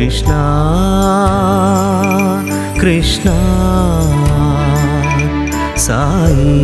Krishna Krishna Sai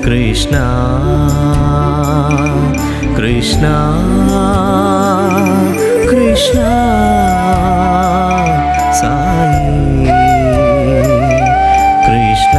Krishna Krishna Krishna Sai Krishna.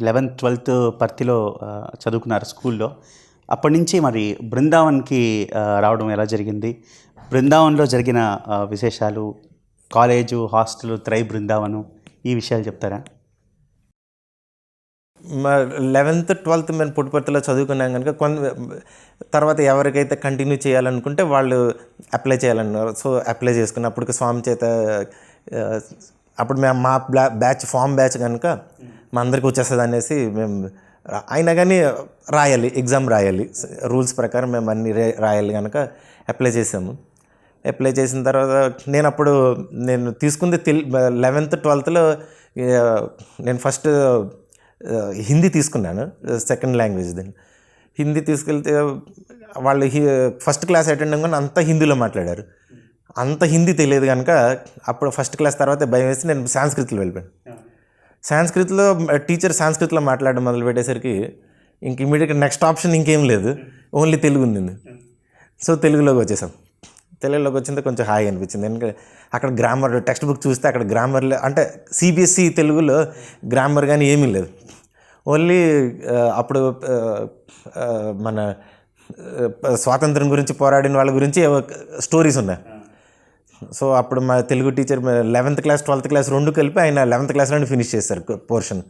11th 12th పర్తిలో చదువుకున్నారు స్కూల్లో. అప్పటి నుంచి మరి బృందావన్కి రావడం ఎలా జరిగింది, బృందావన్లో జరిగిన విశేషాలు, కాలేజు, హాస్టల్, త్రై బృందావనం, ఈ విషయాలు చెప్తారా? 11th 12th మేము పుట్టుపర్తిలో చదువుకున్నాం కనుక తర్వాత ఎవరికైతే కంటిన్యూ చేయాలనుకుంటే వాళ్ళు అప్లై చేయాలన్నారు. సో అప్లై చేసుకుని అప్పటికి స్వామి చేత అప్పుడు మేము మా బ్యాచ్ ఫామ్ బ్యాచ్ కనుక మా అందరికీ వచ్చేస్తుంది అనేసి మేము అయినా కానీ రాయాలి, ఎగ్జామ్ రాయాలి, రూల్స్ ప్రకారం మేము అన్నీ రాయాలి కనుక అప్లై చేసాము. అప్లై చేసిన తర్వాత నేను తీసుకుంది 11th 12thలో నేను ఫస్ట్ హిందీ తీసుకున్నాను, సెకండ్ లాంగ్వేజ్. దాన్ని హిందీ తీసుకెళ్తే వాళ్ళు ఫస్ట్ క్లాస్ అటెండ్ అవ్వగానే అంతా హిందీలో మాట్లాడారు. అంత హిందీ తెలియదు కనుక అప్పుడు ఫస్ట్ క్లాస్ తర్వాత భయం వేసి నేను సాంస్క్రిత్లో వెళ్ళిపోయాను. సాంస్క్రిత్లో టీచర్ సాంస్క్రిత్లో మాట్లాడడం మొదలుపెట్టేసరికి ఇంక ఇమీడియట్గా నెక్స్ట్ ఆప్షన్ ఇంకేం లేదు, ఓన్లీ తెలుగు ఉంది. సో తెలుగులోకి వచ్చేసాం. తెలుగులోకి వచ్చింది కొంచెం హాయి అనిపించింది. ఎందుకంటే అక్కడ గ్రామర్ టెక్స్ట్ బుక్ చూస్తే అక్కడ గ్రామర్లో అంటే సిబిఎస్ఈ తెలుగులో గ్రామర్ కానీ ఏమీ లేదు. ఓన్లీ అప్పుడు మన స్వాతంత్రం గురించి పోరాడిన వాళ్ళ గురించి స్టోరీస్ ఉన్నాయి. సో అప్పుడు మా Telugu teacher 11th class 12th class రెండు కలిపి ఆయన 11th క్లాస్లోనే ఫినిష్ చేస్తారు పోర్షన్.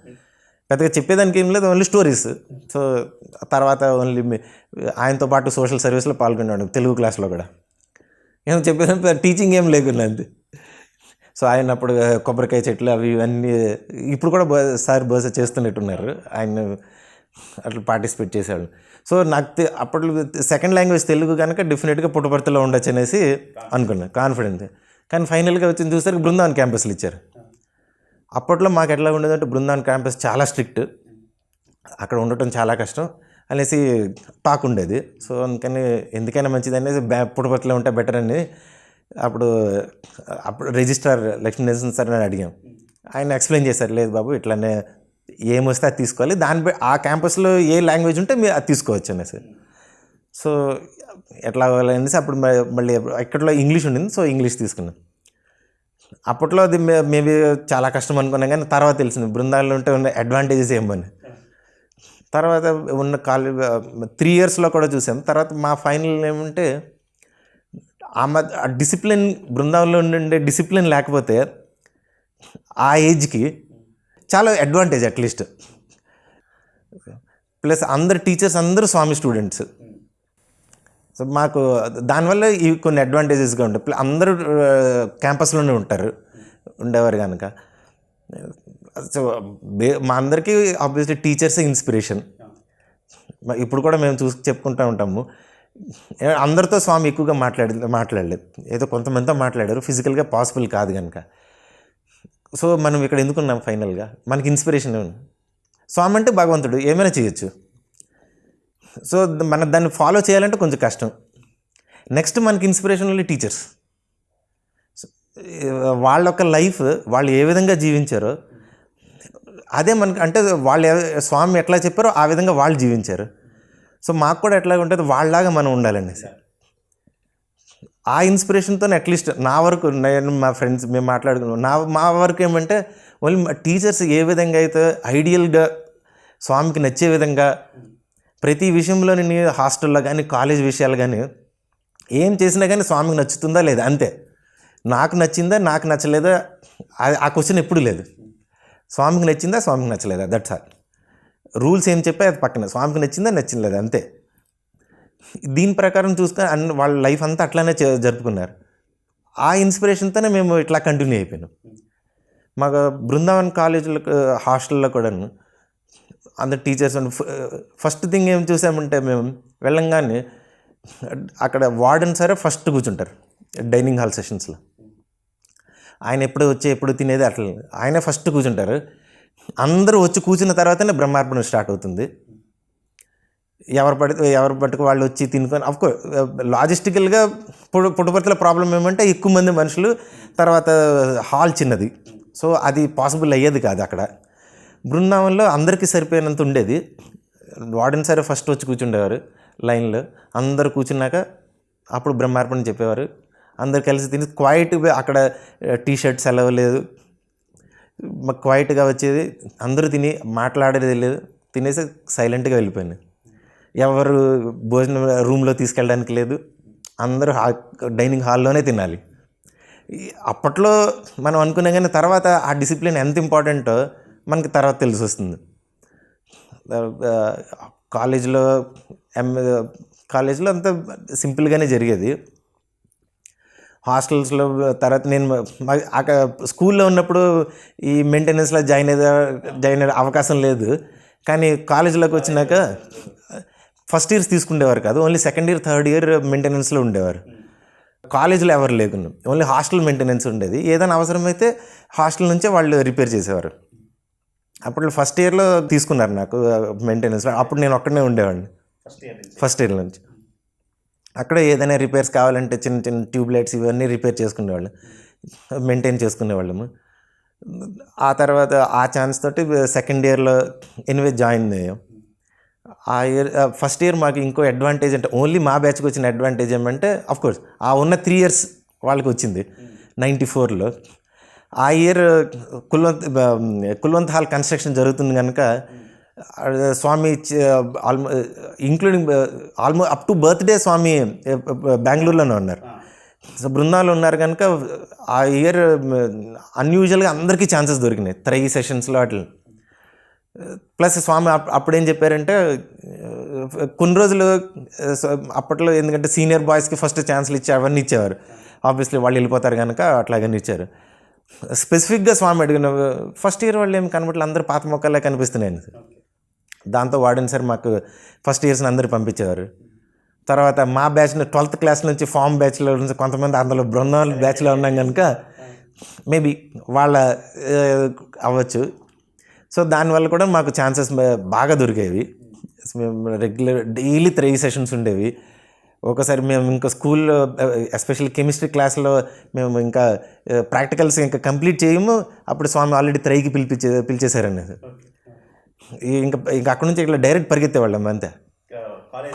పెద్దగా చెప్పేదానికి ఏం లేదు, ఓన్లీ స్టోరీస్. సో తర్వాత ఓన్లీ ఆయనతో పాటు సోషల్ సర్వీస్లో పాల్గొన్నాడు తెలుగు క్లాస్లో కూడా. ఏమో చెప్పేదానికి టీచింగ్ ఏం లేకుండా అంతే. సో ఆయన అప్పుడు కొబ్బరికాయ చెట్లు అవి ఇవన్నీ ఇప్పుడు కూడా సార్ బహుశా చేస్తున్నట్టున్నారు, ఆయన అట్లా పార్టిసిపేట్ చేశాడు. సో నాకు అప్పట్లో సెకండ్ లాంగ్వేజ్ తెలుగు కనుక డెఫినెట్గా పుట్టపర్తిలో ఉండొచ్చు అనేసి అనుకున్నాను, కాన్ఫిడెంట్. కానీ ఫైనల్గా వచ్చి చూసరికి బృందావన్ క్యాంపస్లు ఇచ్చారు. అప్పట్లో మాకు ఎట్లా ఉండేదంటే బృందావన్ క్యాంపస్ చాలా స్ట్రిక్ట్, అక్కడ ఉండటం చాలా కష్టం అనేసి టాక్ ఉండేది. సో అందుకని ఎందుకైనా మంచిది అనేసి పుట్టపర్తిలో ఉంటే బెటర్ అని అప్పుడు రిజిస్ట్రార్ లక్ష్మీ నరసింహ సార్ అని అడిగాం. ఆయన ఎక్స్ప్లెయిన్ చేశారు, లేదు బాబు ఇట్లానే ఏమొస్తే అది తీసుకోవాలి, ఆ క్యాంపస్లో ఏ లాంగ్వేజ్ ఉంటే మీరు అది తీసుకోవచ్చు అనేసి. సో ఎట్లా అనేసి అప్పుడు మళ్ళీ ఎక్కడలో ఇంగ్లీష్ ఉండింది, సో ఇంగ్లీష్ తీసుకున్నాం. అప్పట్లో అది మేబీ చాలా కష్టం అనుకున్నాం, కానీ తర్వాత తెలిసింది బృందాల్లో ఉంటే ఉన్న అడ్వాంటేజెస్ ఏమని. తర్వాత ఉన్న 3 yearsలో కూడా చూసాం. తర్వాత మా ఫైనల్ ఏమంటే ఆ డిసిప్లిన్ బృందావనంలో ఉండే డిసిప్లిన్ లేకపోతే ఆ ఏజ్కి చాలా అడ్వాంటేజ్ అట్లీస్ట్. ప్లస్ అందరు టీచర్స్ అందరూ స్వామి స్టూడెంట్స్. సో మాకు దానివల్ల ఇవి కొన్ని అడ్వాంటేజెస్గా ఉంటాయి. అందరూ క్యాంపస్లోనే ఉండేవారు కనుక. సో మా అందరికీ ఆబ్వియస్లీ టీచర్సే ఇన్స్పిరేషన్. ఇప్పుడు కూడా మేము చెప్పుకుంటూ ఉంటాము, అందరితో స్వామి ఎక్కువగా మాట్లాడలేదు, ఏదో కొంతమందితో మాట్లాడారు, ఫిజికల్గా పాసిబుల్ కాదు కనుక. సో మనం ఇక్కడ ఎందుకున్నాం ఫైనల్గా, మనకి ఇన్స్పిరేషన్ స్వామి అంటే భగవంతుడు, ఏమైనా చేయొచ్చు. సో మనం దాన్ని ఫాలో చేయాలంటే కొంచెం కష్టం. నెక్స్ట్ మనకి ఇన్స్పిరేషన్ ఓన్లీ టీచర్స్. వాళ్ళ యొక్క లైఫ్ వాళ్ళు ఏ విధంగా జీవించారో అదే మనకి, అంటే వాళ్ళు స్వామి ఎట్లా చెప్పారో ఆ విధంగా వాళ్ళు జీవించారు. సో మాకు కూడా ఎట్లా ఉంటుంది వాళ్ళలాగా మనం ఉండాలండి. ఆ ఇన్స్పిరేషన్తో అట్లీస్ట్ నా వరకు నేను మా ఫ్రెండ్స్ మేము మాట్లాడుకున్నాం, మా వరకు ఏమంటే ఓన్లీ టీచర్స్ ఏ విధంగా అయితే ఐడియల్గా స్వామికి నచ్చే విధంగా ప్రతి విషయంలో నేను హాస్టల్లో కానీ కాలేజ్ విషయాలు కానీ ఏం చేసినా కానీ స్వామికి నచ్చుతుందా లేదా అంతే. నాకు నచ్చిందా నాకు నచ్చలేదా ఆ క్వశ్చన్ ఎప్పుడు లేదు. స్వామికి నచ్చిందా స్వామికి నచ్చలేదా, దట్స్ ఆల్. రూల్స్ ఏం చెప్పా అది పక్కన, స్వామికి నచ్చిందా నచ్చలేదా అంతే. దీని ప్రకారం చూసుకొని వాళ్ళ లైఫ్ అంతా అట్లానే జరుపుకున్నారు. ఆ ఇన్స్పిరేషన్తోనే మేము ఇట్లా కంటిన్యూ అయిపోయినాం. మాకు బృందావన్ కాలేజీలో హాస్టల్లో కూడాను అందరు టీచర్స్ ఫస్ట్ థింగ్ ఏం చూసామంటే మేము వెళ్ళంగానే అక్కడ వార్డెన్ సరే ఫస్ట్ కూర్చుంటారు డైనింగ్ హాల్ సెషన్స్లో. ఆయన ఎప్పుడు తినేది అట్లా ఆయనే ఫస్ట్ కూర్చుంటారు. అందరూ వచ్చి కూర్చున్న తర్వాతనే బ్రహ్మార్పణ స్టార్ట్ అవుతుంది. ఎవరు పట్టుకు వాళ్ళు వచ్చి తినుకొని అఫ్కోర్స్ లాజిస్టికల్గా పుట్టపర్తిలో ప్రాబ్లం ఏమంటే ఎక్కువ మంది మనుషులు, తర్వాత హాల్ చిన్నది, సో అది పాసిబుల్ అయ్యేది కాదు. అక్కడ బృందావనంలో అందరికీ సరిపోయినంత ఉండేది. వార్డెన్ సరే ఫస్ట్ వచ్చి కూర్చుండేవారు లైన్లో. అందరు కూర్చున్నాక అప్పుడు బ్రహ్మార్పణ చెప్పేవారు. అందరు కలిసి తిని క్వైట్గా, అక్కడ టీ షర్ట్స్ అలవ్ లేదు, మాకు క్వైట్గా వచ్చేది. అందరూ తిని మాట్లాడేది లేదు, తినేసి సైలెంట్గా వెళ్ళిపోయింది. ఎవరు భోజనం రూమ్లో తీసుకెళ్ళడానికి లేదు, అందరూ డైనింగ్ హాల్లోనే తినాలి. అప్పట్లో మనం అనుకునే కానీ తర్వాత ఆ డిసిప్లిన్ ఎంత ఇంపార్టెంటో మనకి తర్వాత తెలిసి వస్తుంది. కాలేజీలో అంత సింపుల్గానే జరిగేది. హాస్టల్స్లో తర్వాత నేను స్కూల్లో ఉన్నప్పుడు ఈ మెయింటెనెన్స్లో జాయిన్ అయ్యే అవకాశం లేదు. కానీ కాలేజీలోకి వచ్చినాక ఫస్ట్ ఇయర్స్ తీసుకునేవారు కాదు, only second year third year మెయింటెనెన్స్లో ఉండేవారు. కాలేజీలో ఎవరు లేకుండా ఓన్లీ హాస్టల్ మెయింటెనెన్స్ ఉండేది. ఏదైనా అవసరమైతే హాస్టల్ నుంచే వాళ్ళు రిపేర్ చేసేవారు. అప్పుడు ఫస్ట్ ఇయర్లో తీసుకున్నారు నాకు మెయింటెనెన్స్లో. అప్పుడు నేను ఒక్కడనే ఉండేవాడిని ఫస్ట్ ఇయర్ నుంచి. అక్కడ ఏదైనా రిపేర్స్ కావాలంటే చిన్న చిన్న ట్యూబ్లైట్స్ ఇవన్నీ రిపేర్ చేసుకునేవాళ్ళు, మెయింటైన్ చేసుకునేవాళ్ళము. ఆ తర్వాత ఆ ఛాన్స్ తోటి సెకండ్ ఇయర్లో ఎనివే జాయిన్ అయ్యాం. ఆ ఇయర్ ఫస్ట్ ఇయర్ మాకు ఇంకో అడ్వాంటేజ్ అంటే, ఓన్లీ మా బ్యాచ్కి వచ్చిన అడ్వాంటేజ్ ఏమంటే అఫ్కోర్స్ ఆ ఉన్న 3 years వాళ్ళకి వచ్చింది 94లో. ఆ ఇయర్ కుల్వంత్ హాల్ కన్స్ట్రక్షన్ జరుగుతుంది కనుక Swami including almost up to birthday Swami బెంగళూరులోనే ఉన్నారు. సో బృందాలు ఉన్నారు కనుక ఆ ఇయర్ అన్యూజువల్గా అందరికీ ఛాన్సెస్ దొరికినాయి 3 sessions అట్లా. ప్లస్ స్వామి అప్పుడేం చెప్పారంటే కొన్ని రోజులు అప్పట్లో ఎందుకంటే సీనియర్ బాయ్స్కి ఫస్ట్ ఛాన్స్లు అవన్నీ ఇచ్చేవారు. ఆబ్వియస్లీ వాళ్ళు వెళ్ళిపోతారు కనుక అట్లాగని ఇచ్చారు. స్పెసిఫిక్గా స్వామి అడిగిన ఫస్ట్ ఇయర్ వాళ్ళు ఏం కనబట్లేదు, అందరూ పాత మొక్కలే కనిపిస్తున్నాయి. దాంతో వార్డెన్ సార్ మాకు ఫస్ట్ ఇయర్స్ని అందరూ పంపించేవారు. తర్వాత మా బ్యాచ్ని 12th class నుంచి ఫామ్ బ్యాచ్లో నుంచి కొంతమంది అందులో బృందావన్ బ్యాచ్లో ఉన్నాం కనుక మేబీ వాళ్ళ అవ్వచ్చు. సో దానివల్ల కూడా మాకు ఛాన్సెస్ బాగా దొరికేవి. మేము రెగ్యులర్ డైలీ 3 sessions ఉండేవి. ఒకసారి మేము ఇంకా స్కూల్లో ఎస్పెషల్లీ కెమిస్ట్రీ క్లాస్లో మేము ఇంకా ప్రాక్టికల్స్ ఇంకా కంప్లీట్ చేయము, అప్పుడు స్వామి ఆల్రెడీ 3కి పిలిచేశారనేది. ఇంకా అక్కడ నుంచి ఇట్లా డైరెక్ట్ పరిగెత్తేవాళ్ళం అంతే.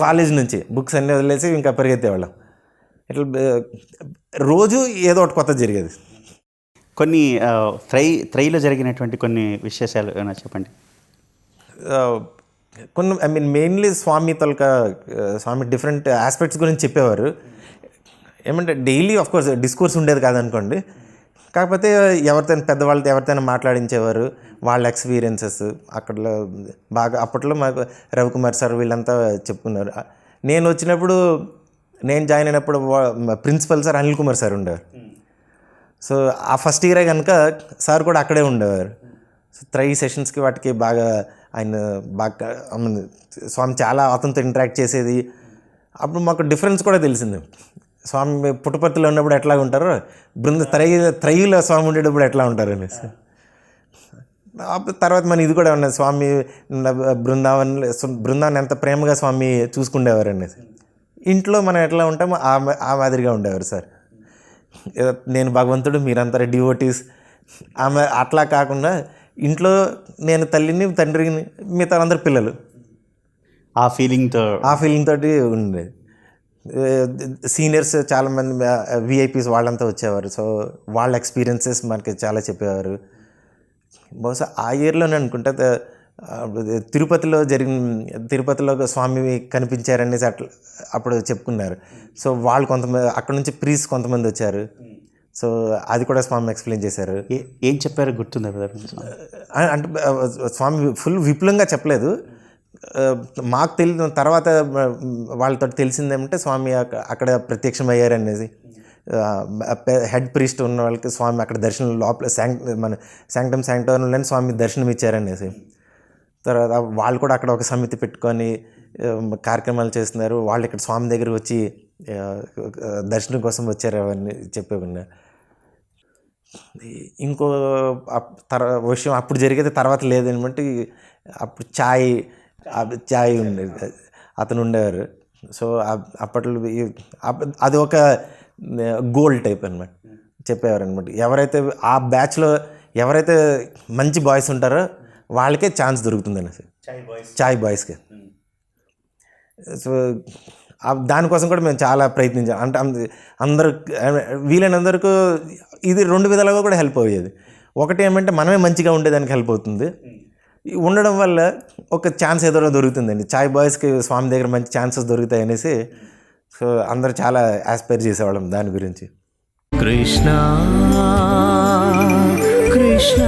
కాలేజ్ నుంచి బుక్స్ అన్నీ వదిలేసి ఇంకా పరిగెత్తేవాళ్ళం. ఇట్లా రోజు ఏదో ఒకటి కొత్త జరిగేది. కొన్ని త్రైలో జరిగినటువంటి కొన్ని విశేషాలు ఏమైనా చెప్పండి. కొన్ని మెయిన్లీ స్వామి స్వామి డిఫరెంట్ ఆస్పెక్ట్స్ గురించి చెప్పేవారు. ఏమంటే డైలీ ఆఫ్కోర్స్ డిస్కోర్స్ ఉండేది కాదనుకోండి, కాకపోతే పెద్దవాళ్ళతో ఎవరితోనైనా మాట్లాడించేవారు. వాళ్ళ ఎక్స్పీరియన్సెస్ అక్కడ బాగా అప్పట్లో మాకు రవికుమార్ సార్ వీళ్ళంతా చెప్పుకున్నారు. నేను జాయిన్ అయినప్పుడు principal sir Anil Kumar sir ఉండేవారు. సో ఆ ఫస్ట్ ఇయరే కనుక సార్ కూడా అక్కడే ఉండేవారు. సో 3 sessions వాటికి బాగా ఆయన స్వామి చాలా అతనితో ఇంటరాక్ట్ చేసేది. అప్పుడు మాకు డిఫరెన్స్ కూడా తెలిసింది. స్వామి పుట్టపర్తిలో ఉన్నప్పుడు ఎట్లా ఉంటారో త్రయిలో స్వామి ఉండేటప్పుడు ఎట్లా ఉంటారు అనేసి. తర్వాత మన ఇది కూడా ఉన్నది, స్వామి బృందావన్ ఎంత ప్రేమగా స్వామి చూసుకుండేవారు అనేసి. ఇంట్లో మనం ఎట్లా ఉంటామో ఆ మాదిరిగా ఉండేవారు సార్. నేను భగవంతుడు, మీరంతా డివోటీస్, ఆమె అట్లా కాకుండా ఇంట్లో నేను తల్లిని తండ్రిని మిగతా అందరు పిల్లలు, ఆ ఫీలింగ్ తోటి ఉండేది. సీనియర్స్ చాలామంది విఐపీస్ వాళ్ళంతా వచ్చేవారు. సో వాళ్ళ ఎక్స్పీరియన్సెస్ మనకి చాలా చెప్పేవారు. బహుశా ఆ ఇయర్లోనే అనుకుంటా తిరుపతిలో స్వామి కనిపించారనేసి అప్పుడు చెప్పుకున్నారు. సో వాళ్ళు కొంతమంది అక్కడ నుంచి ప్రీస్ కొంతమంది వచ్చారు. సో అది కూడా స్వామి ఎక్స్ప్లెయిన్ చేశారు. ఏం చెప్పారో గుర్తుందా? అంటే స్వామి ఫుల్ విపులంగా చెప్పలేదు. మాకు తర్వాత వాళ్ళతో తెలిసిందేమంటే స్వామి అక్కడ ప్రత్యక్షమయ్యారు అనేది. హెడ్ ప్రీస్ట్ ఉన్న వాళ్ళకి స్వామి అక్కడ దర్శనం లోపల మన శాంక్టంలోనే స్వామి దర్శనం ఇచ్చారనేసి. తర్వాత వాళ్ళు కూడా అక్కడ ఒక సమితి పెట్టుకొని కార్యక్రమాలు చేస్తున్నారు. వాళ్ళు ఇక్కడ స్వామి దగ్గర వచ్చి దర్శనం కోసం వచ్చారు అవన్నీ చెప్పేవన్నా. ఇంకో విషయం అప్పుడు జరిగేది తర్వాత లేదనమాట. అప్పుడు చాయ్ ఉండేది, అతను ఉండేవారు. సో అప్పట్లో అది ఒక గోల్ టైప్ అనమాట, చెప్పేవారు అనమాట. ఎవరైతే ఆ బ్యాచ్లో ఎవరైతే మంచి బాయ్స్ ఉంటారో వాళ్ళకే ఛాన్స్ దొరుకుతుంది అనేసి, చాయ్ బాయ్స్కి. సో దానికోసం కూడా మేము చాలా ప్రయత్నించాం. అంటే అందరూ వీలైనందరికీ ఇది 2 విధాలుగా కూడా హెల్ప్ అయ్యేది. ఒకటి ఏమంటే మనమే మంచిగా ఉండేదానికి హెల్ప్ అవుతుంది. ఉండడం వల్ల ఒక ఛాన్స్ ఏదో దొరుకుతుందండి. చాయ్ బాయ్స్కి స్వామి దగ్గర మంచి ఛాన్సెస్ దొరుకుతాయి అనేసి. సో అందరూ చాలా ఆస్పైర్ చేసేవాళ్ళం దాని గురించి. కృష్ణ కృష్ణ